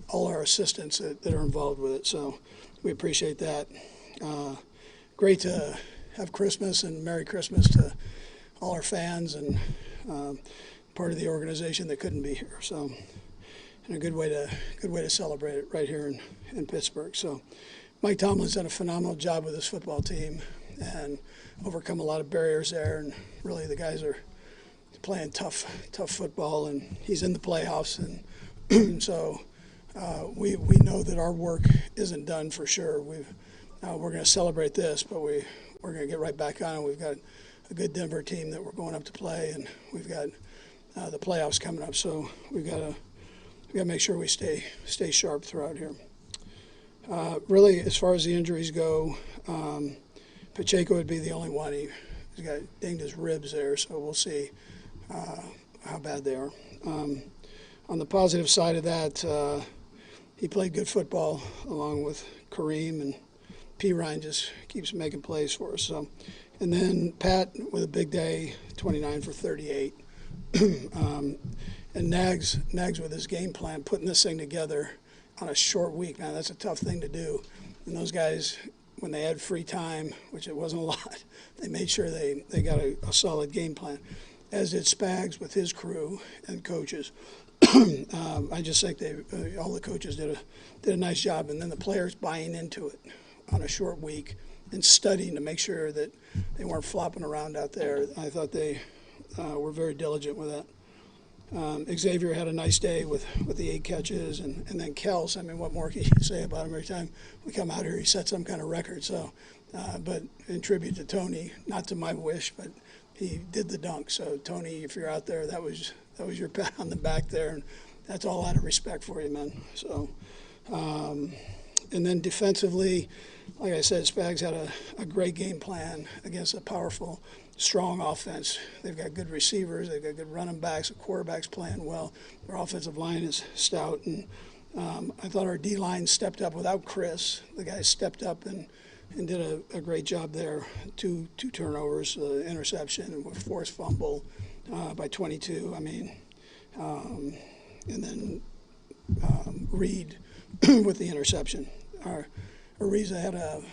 all our assistants that are involved with it. So we appreciate that. Great to have Christmas, and Merry Christmas to all our fans and part of the organization that couldn't be here. So, and a good way to celebrate it right here in Pittsburgh. So, Mike Tomlin's done a phenomenal job with this football team and overcome a lot of barriers there. And really, the guys are playing tough football, and he's in the playoffs. And so, we know that our work isn't done for sure. We're going to celebrate this, but we're going to get right back on it. We've got a good Denver team that we're going up to play, and we've got the playoffs coming up. So we've got to make sure we stay sharp throughout here. Really, as far as the injuries go, Pacheco would be the only one. He's got dinged his ribs there, so we'll see how bad they are. On the positive side of that, he played good football along with Kareem, and P. Ryan just keeps making plays for us. So, and then Pat with a big day, 29 for 38. And Nags with his game plan, putting this thing together on a short week. Now, that's a tough thing to do. And those guys, when they had free time, which it wasn't a lot, they made sure they got a solid game plan, as did Spags with his crew and coaches. I just think all the coaches did a nice job, and then the players buying into it on a short week and studying to make sure that they weren't flopping around out there. I thought they were very diligent with that. Xavier had a nice day with the 8 catches, and then Kelce. I mean, what more can you say about him? Every time we come out here, he set some kind of record. So, but in tribute to Tony, not to my wish, but he did the dunk. So, Tony, if you're out there, that was your pat on the back there, and that's all out of respect for you, man. So, and then defensively, like I said, Spags had a great game plan against a powerful, strong offense. They've got good receivers. They've got good running backs. The quarterback's playing well. Their offensive line is stout. And I thought our D-line stepped up without Chris. The guys stepped up and did a great job there. Two turnovers, interception, and a forced fumble by 22. I mean, and then Reid with the interception. Ariza had I'm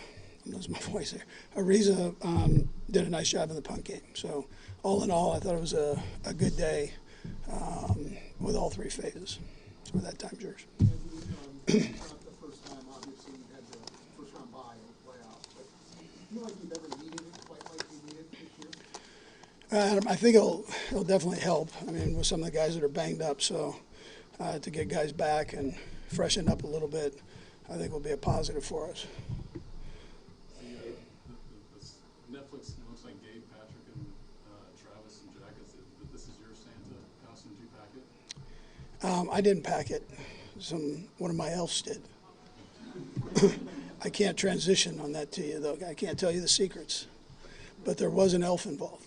losing my voice there. Ariza did a nice job in the punt game. So all in all, I thought it was a good day with all 3 phases. So that time's yours. Not the first time, obviously, you had the first round bye in the playoffs, but do you feel like you've ever needed it quite like you needed this year? I think it'll definitely help. I mean, with some of the guys that are banged up, so to get guys back and freshen up a little bit, I think will be a positive for us. Netflix looks like Gabe, Patrick, and Travis and Jack. This is your Santa costume. Did you pack it? I didn't pack it. One of my elves did. I can't transition on that to you, though. I can't tell you the secrets. But there was an elf involved.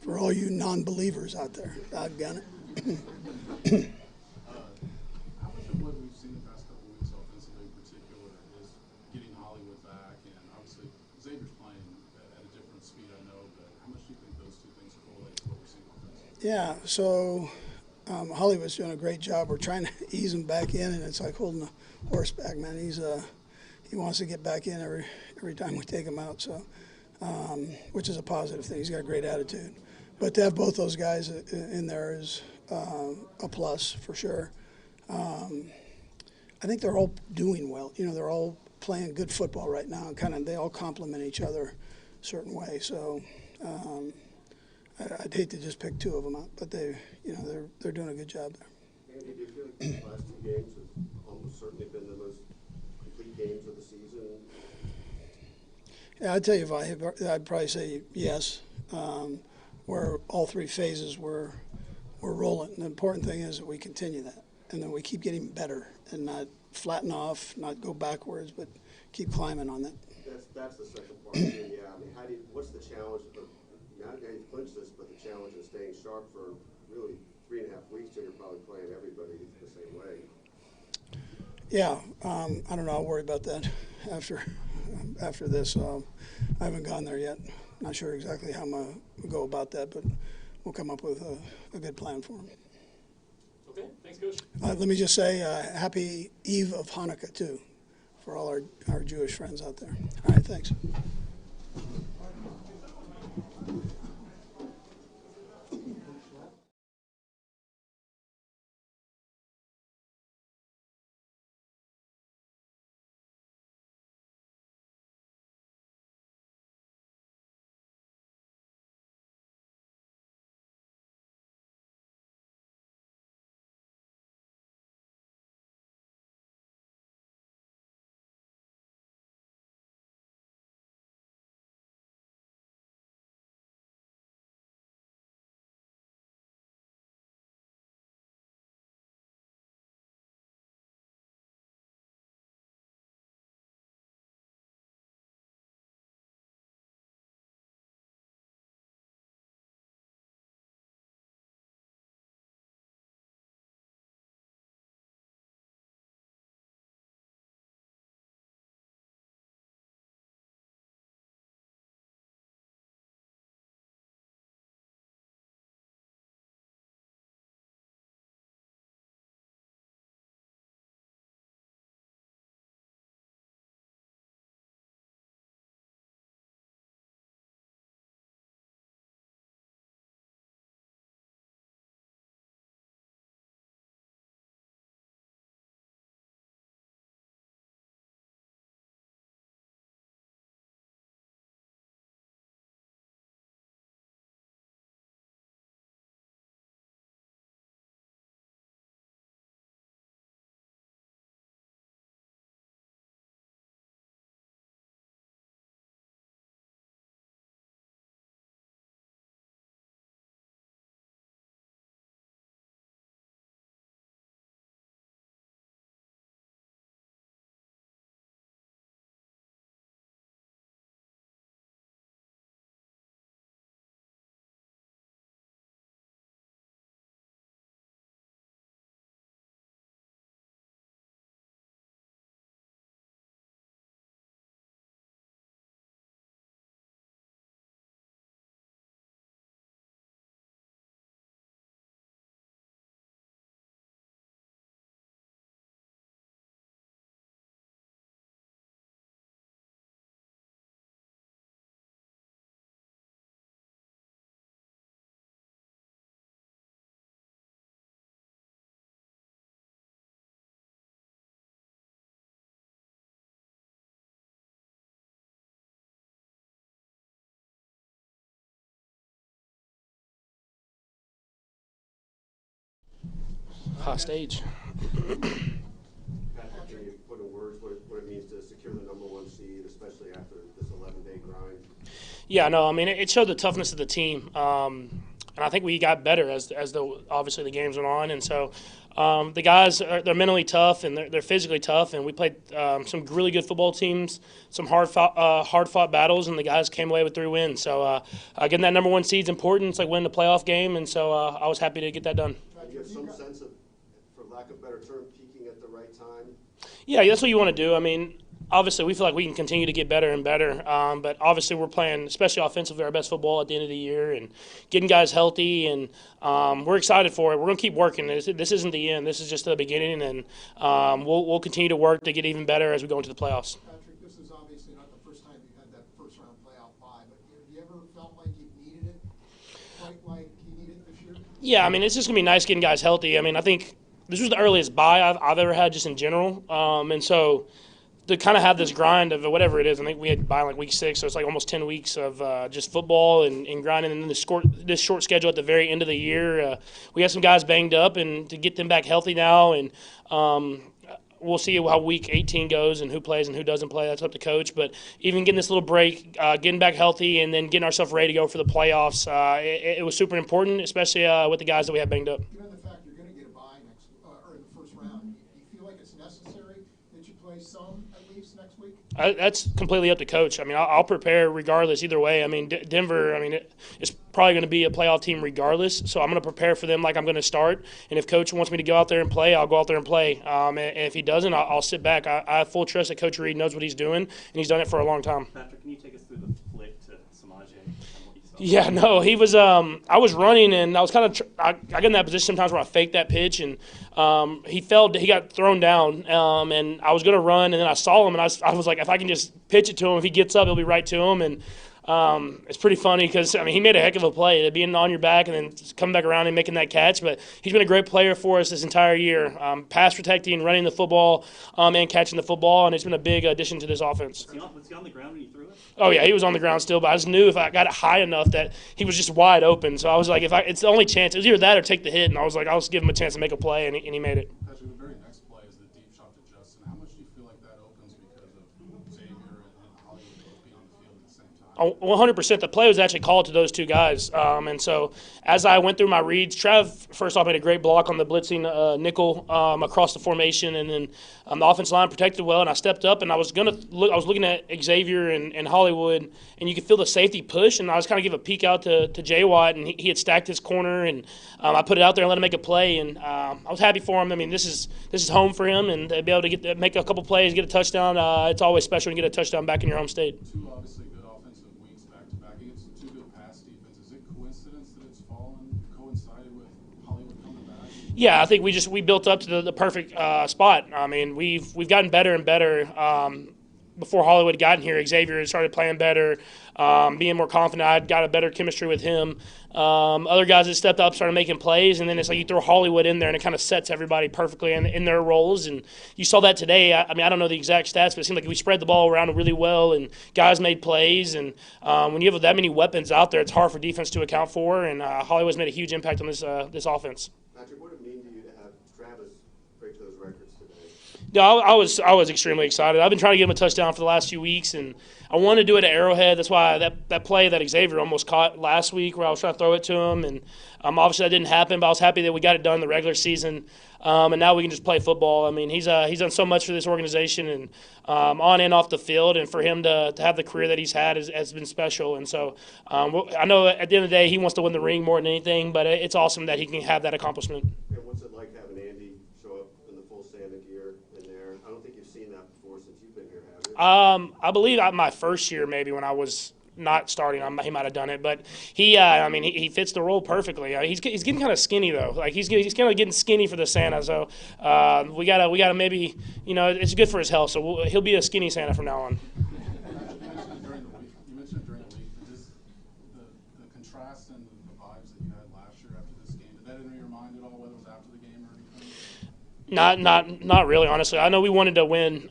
For all you non-believers out there, doggone it. How much of what we've seen the past couple of weeks offensively in particular is getting Hollywood back? And obviously, Xavier's playing at a different speed, I know, but how much do you think those two things correlate to what we're seeing offensively? Yeah, so Hollywood's doing a great job. We're trying to ease him back in, and it's like holding a horse back, man. He wants to get back in every time we take him out, so which is a positive thing. He's got a great attitude. But to have both those guys in there is a plus for sure. I think they're all doing well. You know, they're all playing good football right now, and they all complement each other a certain way. So I'd hate to just pick 2 of them out, but they're doing a good job there. Andy, do you feel like the last 2 games have almost certainly been the most complete games of the season? Yeah, I'd tell you I'd probably say yes, where all 3 phases were rolling. The important thing is that we continue that, and then we keep getting better and not flatten off, not go backwards, but keep climbing on that. That's the second part. Yeah, I mean, what's the challenge? Now you've clinched this, but the challenge is staying sharp for really 3.5 weeks till you're probably playing everybody the same way. Yeah, I don't know. I'll worry about that after this. I haven't gone there yet. Not sure exactly how I'm going to go about that, but we'll come up with a good plan for him. Okay, thanks. Coach. Let me just say happy Eve of Hanukkah, too, for all our Jewish friends out there. All right, thanks. High stage. Patrick, can you put in words what it means to secure the #1 seed, especially after this 11-day grind? Yeah, no, I mean it showed the toughness of the team, and I think we got better as obviously the games went on, and so the guys they're mentally tough and they're physically tough, and we played some really good football teams, some hard fought battles, and the guys came away with 3 wins. So getting that #1 seed is important. It's like winning a playoff game, and so I was happy to get that done. Do you have some sense of, for lack of a better term, peaking at the right time? Yeah, that's what you want to do. I mean, obviously, we feel like we can continue to get better and better. But obviously, we're playing, especially offensively, our best football at the end of the year and getting guys healthy. And we're excited for it. We're going to keep working. This isn't the end. This is just the beginning. And we'll continue to work to get even better as we go into the playoffs. Patrick, this is obviously not the first time you've had that first-round playoff bye, but have you ever felt like you needed it quite like you need it this year? Yeah, I mean, it's just going to be nice getting guys healthy. I mean, I think this was the earliest bye I've ever had just in general. And so to kind of have this grind of whatever it is, I think we had bye like week 6, so it's like almost 10 weeks of just football and grinding, and then this short schedule at the very end of the year. We have some guys banged up, and to get them back healthy now, and we'll see how week 18 goes and who plays and who doesn't play. That's up to coach. But even getting this little break, getting back healthy, and then getting ourselves ready to go for the playoffs, it was super important, especially with the guys that we have banged up. Given the fact you're going to get a bye next or in the first round, do you feel like it's necessary that you play some at least next week? That's completely up to coach. I mean, I'll prepare regardless either way. I mean, Denver, I mean, it's probably going to be a playoff team regardless, so I'm going to prepare for them like I'm going to start. And if coach wants me to go out there and play, I'll go out there and play. And if he doesn't, I'll sit back. I have full trust that Coach Reid knows what he's doing, and he's done it for a long time. Patrick, can you take us through the flick to Samaje and what you saw? Yeah, no, he was. I was running, and I was kind of. I get in that position sometimes where I fake that pitch, and he fell. He got thrown down, and I was gonna run, and then I saw him, and I was like, if I can just pitch it to him, if he gets up, he'll be right to him, and it's pretty funny because he made a heck of a play, being on your back and then coming back around and making that catch. But he's been a great player for us this entire year, pass protecting, running the football, and catching the football, and it's been a big addition to this offense. Was he on the ground when you threw it? Oh yeah, he was on the ground still, but I just knew if I got it high enough that he was just wide open. So I was like, it's the only chance. It was either that or take the hit, and I was like, I'll just give him a chance to make a play, and he made it. Patrick, the very next play is the deep shot to Justin. How much do you feel like that opens because of Xavier and Hollywood both being on the field at the same time? 100%. The play was actually called to those two guys. And so as I went through my reads, Trav, first off, made a great block on the blitzing nickel across the formation. And then the offensive line protected well. And I stepped up, and I was looking at Xavier and Hollywood, and you could feel the safety push. And I was kind of give a peek out to J. Watt, and he had stacked his corner. And I put it out there and let him make a play. And I was happy for him. I mean, this is home for him. And to be able to make a couple plays, get a touchdown, it's always special to get a touchdown back in your home state. Two obviously good offensive weeks back-to-back against two good pass defenses. Is it coincidence that it's coincided with Hollywood coming back? Yeah, I think we built up to the perfect spot. I mean, we've gotten better and better. Before Hollywood got in here, Xavier started playing better, being more confident. I got a better chemistry with him. Other guys that stepped up started making plays, and then it's like you throw Hollywood in there, and it kind of sets everybody perfectly in their roles. And you saw that today. I mean, I don't know the exact stats, but it seemed like we spread the ball around really well, and guys made plays. And when you have that many weapons out there, it's hard for defense to account for. And Hollywood's made a huge impact on this offense. Patrick, what did it mean to you to have Travis break those records today? Yeah, I was extremely excited. I've been trying to get him a touchdown for the last few weeks, and I wanted to do it at Arrowhead. That's why that play that Xavier almost caught last week where I was trying to throw it to him, and obviously that didn't happen, but I was happy that we got it done in the regular season, and now we can just play football. I mean, he's done so much for this organization and on and off the field, and for him to have the career that he's had has been special. And so I know at the end of the day he wants to win the ring more than anything, but it's awesome that he can have that accomplishment. And what's it like having Andy show up in the full Santa gear in there? I don't think you've seen that before since you've been here, have you? I believe my first year maybe when I was not starting, he might have done it, but he fits the role perfectly. He's getting kind of skinny though, like he's kind of getting skinny for the Santa. So we gotta maybe it's good for his health. So he'll be a skinny Santa from now on. You mentioned during the week, just the contrast and the vibes that you had last year after this game. Did that enter your mind at all, whether it was after the game or anything? Not really, honestly. I know we wanted to win,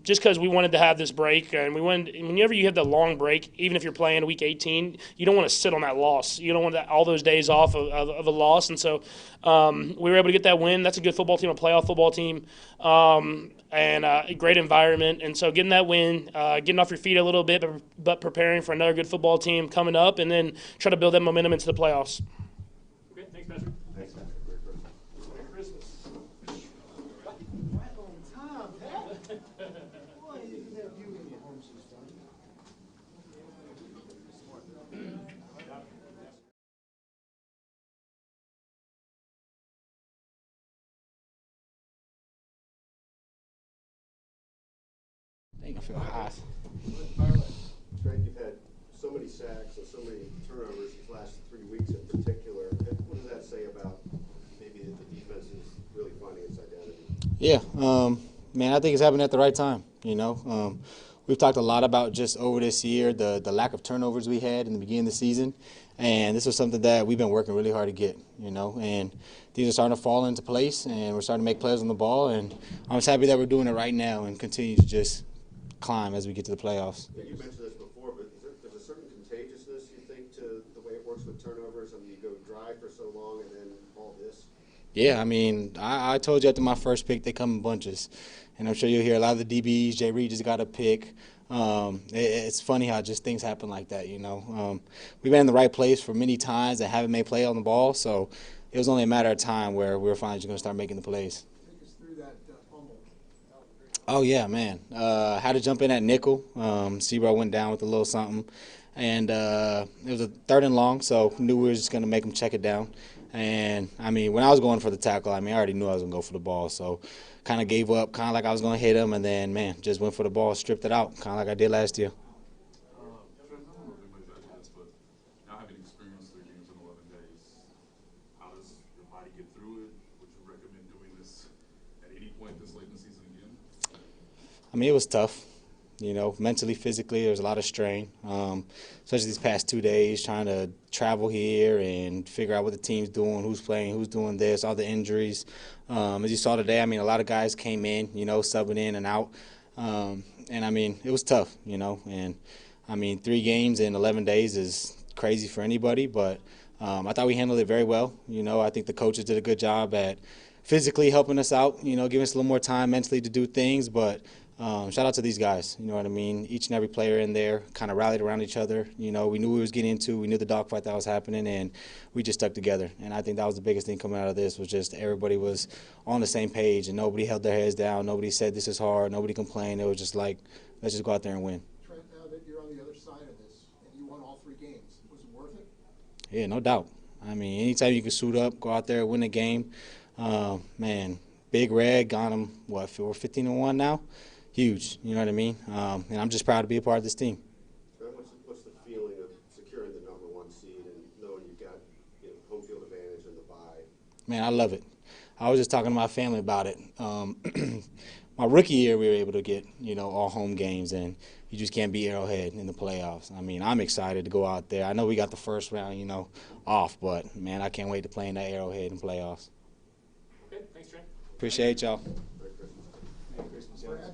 just because we wanted to have this break, and whenever you have the long break, even if you're playing week 18, you don't want to sit on that loss. You don't want all those days off of a loss, and so we were able to get that win. That's a good football team, a playoff football team, and a great environment. And so getting that win, getting off your feet a little bit, but preparing for another good football team coming up, and then try to build that momentum into the playoffs. Okay, thanks, Patrick. Thanks, Patrick. Merry Christmas. Right on time, Pat. Boy, you didn't have you in your home system. I feel hot. Trent, you've had so many sacks and so many turnovers these last 3 weeks in particular. What does that say about maybe the defense is really finding its identity? Yeah, man, I think it's happening at the right time. We've talked a lot about just over this year the lack of turnovers we had in the beginning of the season, and this was something that we've been working really hard to get. And these are starting to fall into place, and we're starting to make plays on the ball, and I'm just happy that we're doing it right now and continue to just climb as we get to the playoffs. Yeah, you mentioned this before, but there's a certain contagiousness, you think, to the way it works with turnovers? I mean, you go dry for so long and then all this. Yeah, I mean, I told you after my first pick, they come in bunches. And I'm sure you'll hear a lot of the DBs, Reid just got a pick. It's funny how just things happen like that, We've been in the right place for many times and haven't made play on the ball, so it was only a matter of time where we were finally just going to start making the plays. Take us through that fumble. Oh, yeah, man. Had to jump in at nickel. Sebro went down with a little something. And it was a 3rd and long, so knew we were just going to make him check it down. And, I mean, when I was going for the tackle, I already knew I was going to go for the ball. So kind of gave up, kind of like I was going to hit him. And then, man, just went for the ball, stripped it out, kind of like I did last year. Now having point this late in the season again? I mean, it was tough. You know, mentally, physically, there was a lot of strain, especially these past 2 days, trying to travel here and figure out what the team's doing, who's playing, who's doing this, all the injuries. As you saw today, I mean, a lot of guys came in, you know, subbing in and out. And, I mean, it was tough, you know. And, I mean, 3 games in 11 days is crazy for anybody, but I thought we handled it very well. You know, I think the coaches did a good job at physically helping us out, you know, giving us a little more time mentally to do things, but shout out to these guys, you know what I mean? Each and every player in there kind of rallied around each other. You know, we knew we was getting into, we knew the dogfight that was happening, and we just stuck together. And I think that was the biggest thing coming out of this was just everybody was on the same page, and nobody held their heads down. Nobody said this is hard. Nobody complained. It was just like, let's just go out there and win. Trent, now that you're on the other side of this and you won all 3 games, was it worth it? Yeah, no doubt. I mean, anytime you can suit up, go out there, win a game, man, Big Red got him, what, 15-1 now? Huge, you know what I mean? And I'm just proud to be a part of this team. What's the feeling of securing the #1 seed and knowing you've got, you know, home field advantage and the bye? Man, I love it. I was just talking to my family about it. My rookie year, we were able to get, you know, all home games, and you just can't beat Arrowhead in the playoffs. I mean, I'm excited to go out there. I know we got the first round, you know, off, but, man, I can't wait to play in that Arrowhead in playoffs. Okay, thanks, Trent. Appreciate y'all. Merry Christmas. Brad?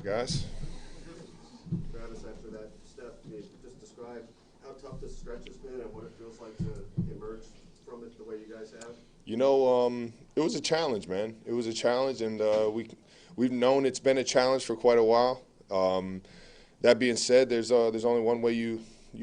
Guys. Travis, after that step, can you just describe how tough this stretch has been and what it feels like to emerge from it the way you guys have? You know, it was a challenge, man. It was a challenge, and we've known it's been a challenge for quite a while. That being said, there's only one way you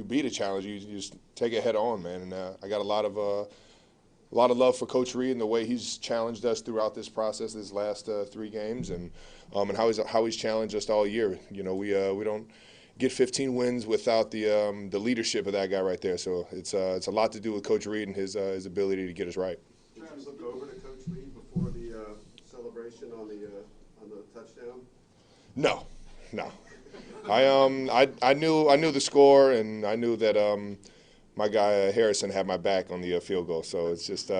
beat a challenge. You just take it head on, man. And I got a lot of love for Coach Reid and the way he's challenged us throughout this process, these last 3 games, and how he's challenged us all year. You know, we don't get 15 wins without the leadership of that guy right there. So it's a lot to do with Coach Reid and his ability to get us right. Did you look over to Coach Reid before the celebration on the touchdown? No. I knew the score, and I knew that my guy Harrison had my back on the field goal. So it's just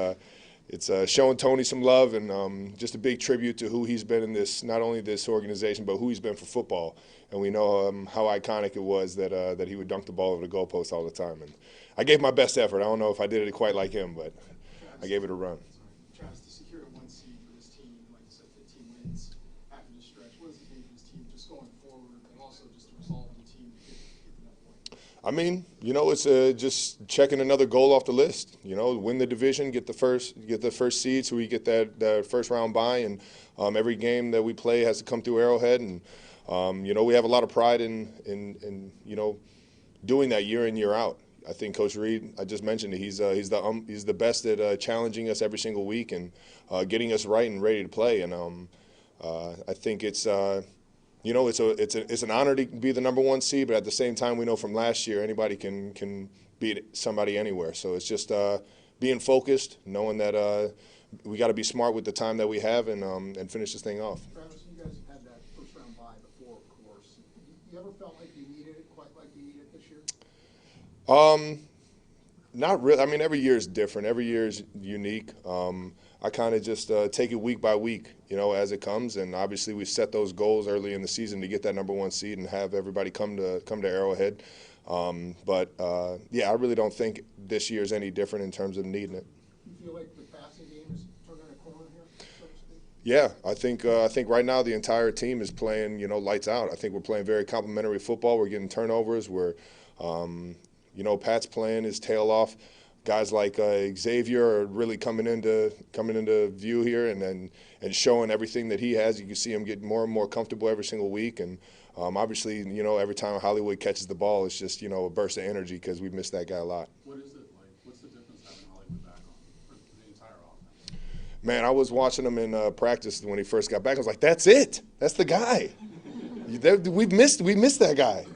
showing Tony some love, and just a big tribute to who he's been in this, not only this organization, but who he's been for football. And we know how iconic it was that he would dunk the ball over the goalpost all the time. And I gave my best effort. I don't know if I did it quite like him, but I gave it a run. Travis, to secure a 1 seed for this team, like you said, 15 wins after this stretch, what does it mean for this team just going forward, and also just the resolve of the team to get to that point? I mean, you know, it's just checking another goal off the list. You know, win the division, get the first seed, so we get that first round bye. And every game that we play has to come through Arrowhead. And you know, we have a lot of pride in you know, doing that year in, year out. I think Coach Reid, I just mentioned it, he's the best at challenging us every single week and getting us right and ready to play. And I think it's you know, it's an honor to be the number 1 seed, but at the same time, we know from last year anybody can beat somebody anywhere. So it's just being focused, knowing that we got to be smart with the time that we have, and finish this thing off. Travis, you guys have had that first round bye before, of course. You ever felt like you needed it quite like you need it this year? Not really. I mean, every year is different. Every year is unique. I kind of just take it week by week, you know, as it comes. And obviously, we set those goals early in the season to get that number 1 seed and have everybody come to Arrowhead. Yeah, I really don't think this year is any different in terms of needing it. You feel like the passing game is turning a corner here, so to speak? Yeah, I think right now the entire team is playing, you know, lights out. I think we're playing very complimentary football. We're getting turnovers. You know, Pat's playing his tail off. Guys like Xavier are really coming into view here and showing everything that he has. You can see him get more and more comfortable every single week. And obviously, you know, every time Hollywood catches the ball, it's just, you know, a burst of energy because we miss that guy a lot. What is it like? What's the difference having Hollywood back on for the entire offense? Man, I was watching him in practice when he first got back. I was like, that's it. That's the guy. We missed that guy.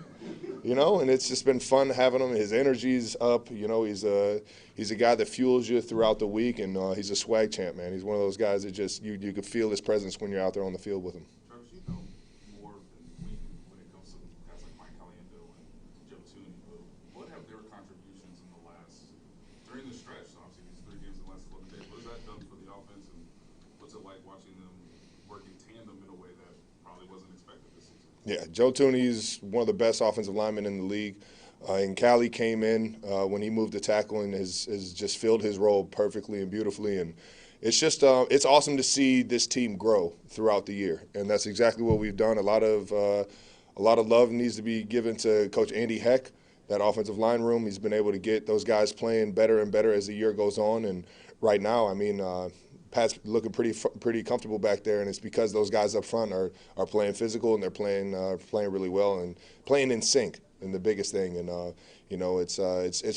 You know, and it's just been fun having him. His energy's up. You know, he's a guy that fuels you throughout the week, and he's a swag champ, man. He's one of those guys that just you could feel his presence when you're out there on the field with him. Travis, you know more than we do when it comes to guys like Mike Caliendo and Joe Tooney. What have their contributions during the stretch? Obviously, these 3 games in the last 11 days. What has that done for the offense, and what's it like watching them work in tandem in a way that probably wasn't expected this season? Yeah, Joe Tooney's one of the best offensive linemen in the league. And Callie came in when he moved to tackle and has just filled his role perfectly and beautifully. And it's just it's awesome to see this team grow throughout the year. And that's exactly what we've done. A lot of love needs to be given to Coach Andy Heck, that offensive line room. He's been able to get those guys playing better and better as the year goes on. And right now, I mean, Pat's looking pretty comfortable back there, and it's because those guys up front are playing physical and they're playing really well and playing in sync. And the biggest thing, and you know, it's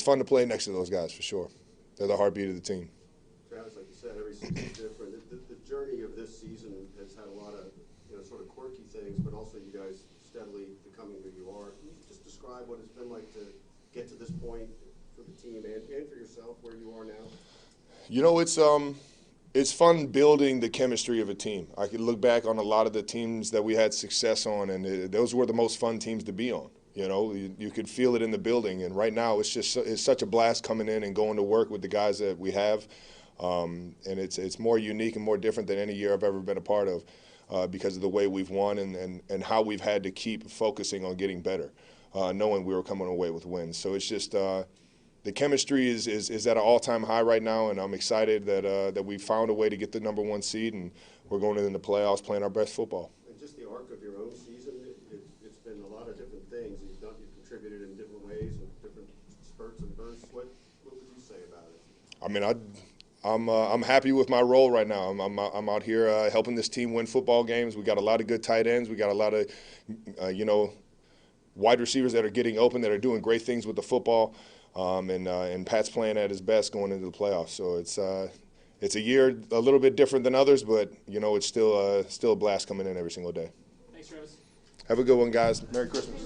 fun to play next to those guys for sure. They're the heartbeat of the team. Travis, like you said, every season's different. The journey of this season has had a lot of, you know, sort of quirky things, but also you guys steadily becoming who you are. Can you just describe what it's been like to get to this point for the team and for yourself, where you are now? You know, it's fun building the chemistry of a team. I can look back on a lot of the teams that we had success on, and those were the most fun teams to be on. You know, you could feel it in the building, and right now it's such a blast coming in and going to work with the guys that we have, and it's more unique and more different than any year I've ever been a part of because of the way we've won and how we've had to keep focusing on getting better, knowing we were coming away with wins. So it's just the chemistry is at an all-time high right now, and I'm excited that we found a way to get the number 1 seed, and we're going into the playoffs playing our best football. And just the arc of your own season. season, it's been a lot of different things. You've contributed in different ways and different spurts and bursts. What would you say about it? I mean, I'm happy with my role right now. I'm out here helping this team win football games. We got a lot of good tight ends. We got a lot of wide receivers that are getting open, that are doing great things with the football. And Pat's playing at his best going into the playoffs. So it's a year a little bit different than others, but it's still a blast coming in every single day. Thanks, Travis. Have a good one, guys. Merry Christmas.